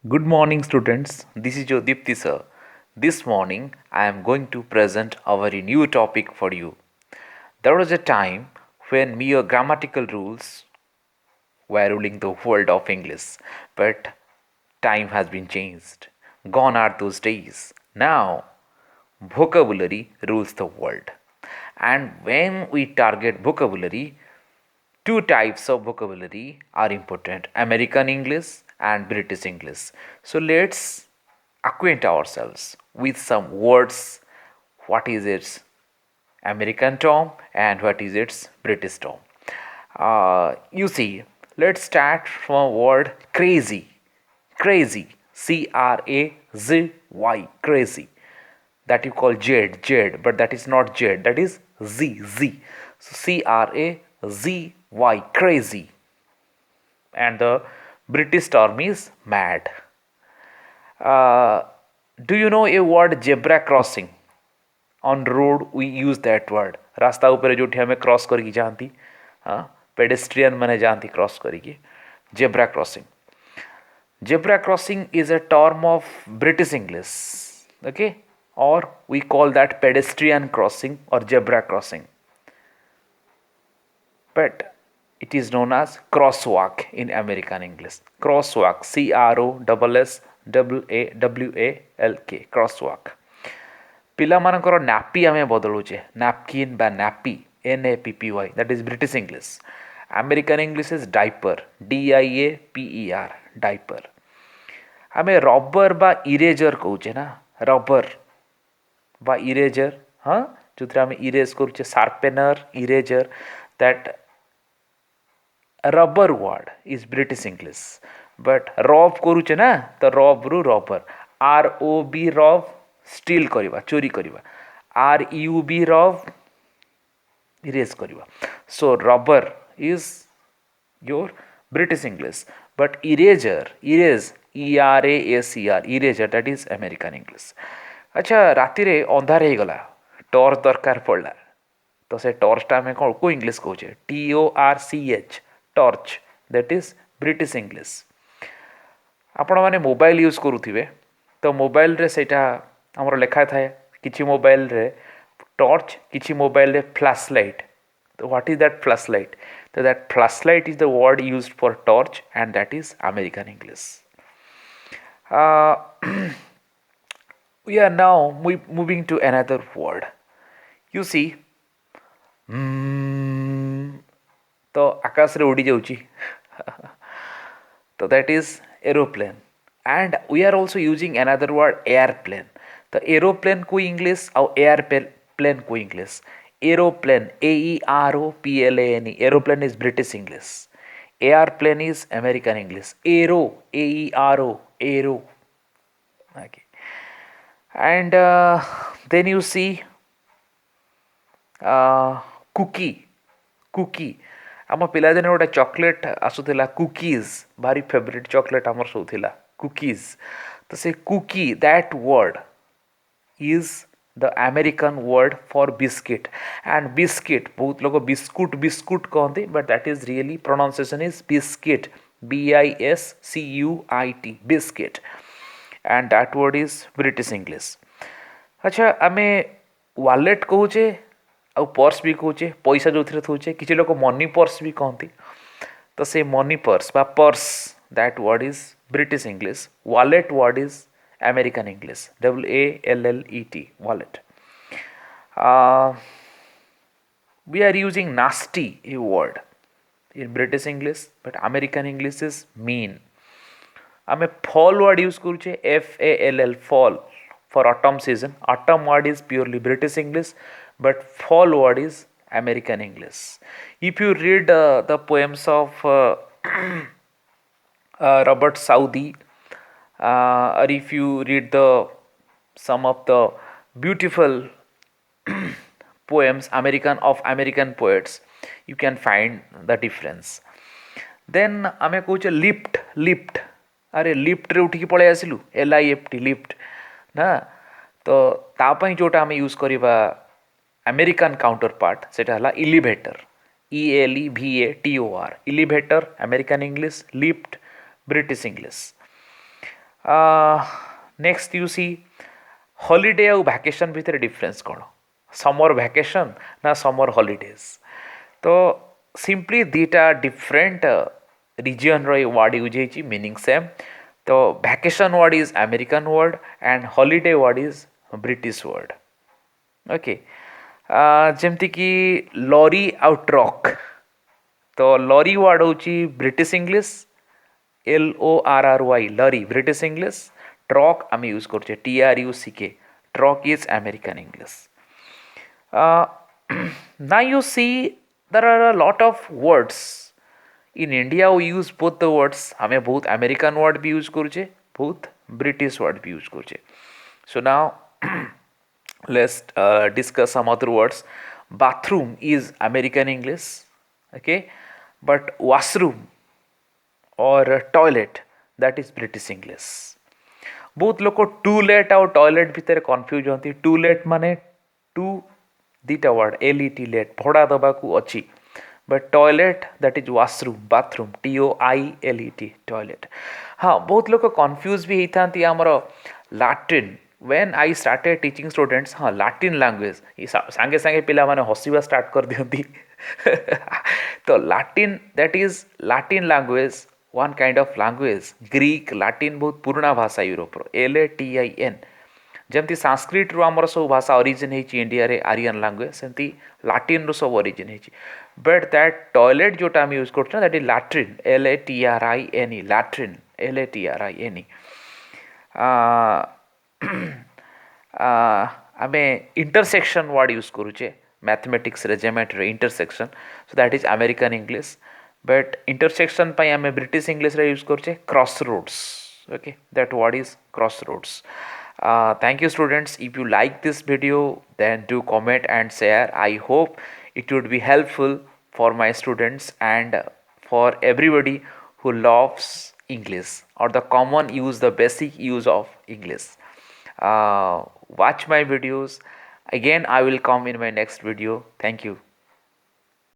Good morning, students. This is your Dipti sir. This morning, I am going to present a very new topic for you. There was a time when mere grammatical rules were ruling the world of English, but time has been changed. Gone are those days. Now, vocabulary rules the world. And when we target vocabulary, two types of vocabulary are important: American English and British English. So let's acquaint ourselves with some words. What is its American term and what is its British term? You see, let's start from a word crazy. Crazy. Crazy. Crazy. That you call jade, but that is not jade, that is z. So crazy, crazy. And the British term is mad. uh, do you know a word zebra crossing? On road we use that word. रास्ता ऊपर जो हमें cross करके जाती, हाँ, pedestrian मैंने जानती cross करके. Zebra crossing. Zebra crossing is a term of British English, okay, or we call that pedestrian crossing or zebra crossing, but it is known as crosswalk in American English. Crosswalk, CROSSWALK, crosswalk. ପିଲାମାନଙ୍କର ନାପି ଆମେ ବଦଳୁଛେ napkin ବା ନାପି, NAPPY, that is British English. American English is diaper, DIAPER, diaper. ଆମେ rubber ବା eraser କହୁଛେ ନା, rubber ବା eraser, ହଁ, ଯେଉଁଥିରେ ଆମେ ଇରେଜ କରୁଛେ, sharpener, eraser, that rubber word is British English. But rub କରୁଛେ ନା, ତ ରବ୍ରୁ ରବର, ROB ରବ୍, ଷ୍ଟିଲ୍ କରିବା, ଚୋରି କରିବା, RUB ରବ୍, ଇରେଜ କରିବା. So rubber is your British English, but eraser, erase, ERASER, eraser, that is American English. अच्छा, ରାତିରେ ଅନ୍ଧାର ହେଇଗଲା, ଟର୍ଚ୍ଚ ଦରକାର ପଡ଼ିଲା, ତ ସେ ଟର୍ଚ୍ଚଟା ଆମେ କ'ଣ କେଉଁ ଇଂଲିଶ କହୁଛେ? TORCH, torch, that is British English. ଆପଣମାନେ ମୋବାଇଲ ୟୁଜ୍ କରୁଥିବେ, ତ ମୋବାଇଲରେ ସେଇଟା ଆମର ଲେଖା ଥାଏ, କିଛି ମୋବାଇଲରେ ଟର୍ଚ୍ଚ, କିଛି ମୋବାଇଲରେ flash light. So what is that flashlight? So that flashlight is the word used for torch, and that is American English. Uh, we are now moving to another word. You see, तो आकाश रे उड़ी जाउची. So that is aeroplane, and we are also using another word, airplane. The aeroplane को English और airplane को English. Aeroplane, AEROPLANE, aeroplane is British English. Airplane is American English. Aero, AERO, aero. Okay. And then you see cookie. आम पिलादिने गोटे chocolate आसूला cookies, भारी favourite chocolate आमर सब थिला कुकीज. तो से cookie, that word is the American word for biscuit. And biscuit, बहुत लोग बिस्कुट कहते, but that is really pronunciation is biscuit, BISCUIT, biscuit. And that word is British English. अच्छा, आमे वालेट कहूचे ଆଉ पर्स भी कहुचे, पैसा जो थोचे, किसी लोग मनी पर्स भी कहती. तो से मनी पर्स बा purse, that word is British English. Wallet word is American English, WALLET, wallet. We are using nasty a word in British English, but American English is mean. आमे fall word use करूचे, FALL, fall, for autumn season. Autumn word is purely British English, but fall word is American English. If you read the poems of Robert Southey, or if you read some of the beautiful poems American poets, you can find the difference. Then आमे कहूचे lift. अरे lift रे उठिकी पळै आसिलु, LIFT, lift ना. तो तापई जोटा आमे use करिबा American counter part, सेटा हला elevator, ELEVATOR, elevator American English, lift British English. Next you see holiday और वैकेशन भितर डिफरेंस कौन समर वैकेशन ना समर हॉलीडेज तो सिंपली दीटा डिफरेंट रिजन वर्ड यूज होती मीनिंग सेम तो vacation word is American word and holiday word is British word okay जमती कि लॉरी आउ ट्रक तो लॉरी वर्ड हूँ British English LORRY lorry British English truck आम यूज करुचे TRUCK truck is American English now you see there are a lot of words in India we use both the words हमें बहुत American word भी use करुचे बहुत British word भी use करुचे so now let's discuss some other words bathroom is American English okay but washroom or toilet that is British English बहुत लोग to let और टॉयलेट भितर कन्फ्यूज होती टूलेट माने टू दीटा वर्ड LET लेट भड़ा दबा को अच्छी but toilet that is washroom bathroom TOILET toilet हाँ बहुत लोग कन्फ्यूज भी होता आमर Latin when I started teaching students हाँ लाटिन लैंग्वेज सांगे सांगे पिला माने हसीबा स्टार्ट कर दियंती तो Latin that is Latin language one kind of language Greek Latin बहुत पुराना भाषा यूरोपर LATIN जमती संस्कृत रु आमर सब भाषा ओरिजिन होती इंडिया रे आरियन लैंग्वेज सेमती लाटिन रु सब ओरिजिन होती बट दैट टॉयलेट जोटा आम यूज कर that is latrine LATRINE latrine LATRINE आम इंटरसेक्शन वर्ड यूज करुचे मैथमेटिक्स रे geometry intersection so that is American English but intersection पाई आम ब्रिटिश इंग्लिश रे यूज करुचे cross roads okay that word is crossroads thank you students if you like this video then do comment and share I hope it would be helpful for my students and for everybody who loves English or the common use the basic use of English watch my videos again I will come in my next video thank you